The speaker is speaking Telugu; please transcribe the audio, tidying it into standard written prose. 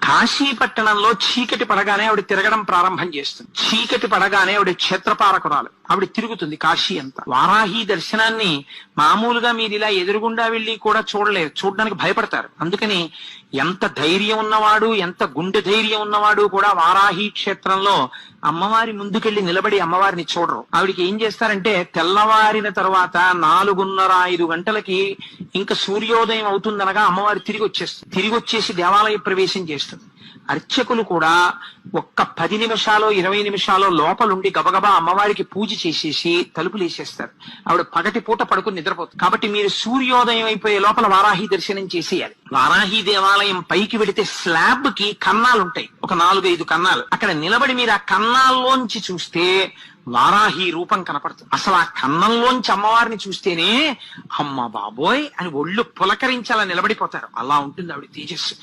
కాశీపట్టణంలో చీకటి పడగానే ఆవిడ తిరగడం ప్రారంభం చేస్తుంది. చీకటి పడగానే ఆవిడ క్షేత్రపాలకురాలు, ఆవిడ తిరుగుతుంది కాశీ అంతా. వారాహి దర్శనాన్ని మామూలుగా మీరు ఇలా ఎదురుగుండా వెళ్ళి కూడా చూడలేరు, చూడడానికి భయపడతారు. అందుకని ఎంత ధైర్యం ఉన్నవాడు, ఎంత గుండె ధైర్యం ఉన్నవాడు కూడా వారాహి క్షేత్రంలో అమ్మవారి ముందుకెళ్లి నిలబడి అమ్మవారిని చూడరు. ఆవిడికి ఏం చేస్తారంటే తెల్లవారిన తర్వాత 4:30-5 గంటలకి ఇంకా సూర్యోదయం అవుతుందనగా అమ్మవారి తిరిగి వచ్చేస్తుంది. తిరిగి వచ్చేసి దేవాలయ ప్రవేశం చేస్తుంది. అర్చకులు కూడా ఒక్క 10 నిమిషాలు 20 నిమిషాలు లోపలుండి గబగబా అమ్మవారికి పూజ చేసేసి తలుపులు వేసేస్తారు. ఆవిడ పగటి పూట పడుకుని నిద్రపోతుంది. కాబట్టి మీరు సూర్యోదయం అయిపోయే లోపల వారాహి దర్శనం చేసేయాలి. వారాహి దేవాలయం పైకి వెడితే స్లాబ్ కి కన్నాలు ఉంటాయి, ఒక 4-5 కన్నాలు. అక్కడ నిలబడి మీరు ఆ కన్నాల్లోంచి చూస్తే వారాహి రూపం కనపడుతుంది. అసలు ఆ కన్నంలోంచి అమ్మవారిని చూస్తేనే అమ్మ బాబోయ్ అని ఒళ్ళు పులకరించాలని నిలబడిపోతారు. అలా ఉంటుంది ఆవిడ తేజస్సు.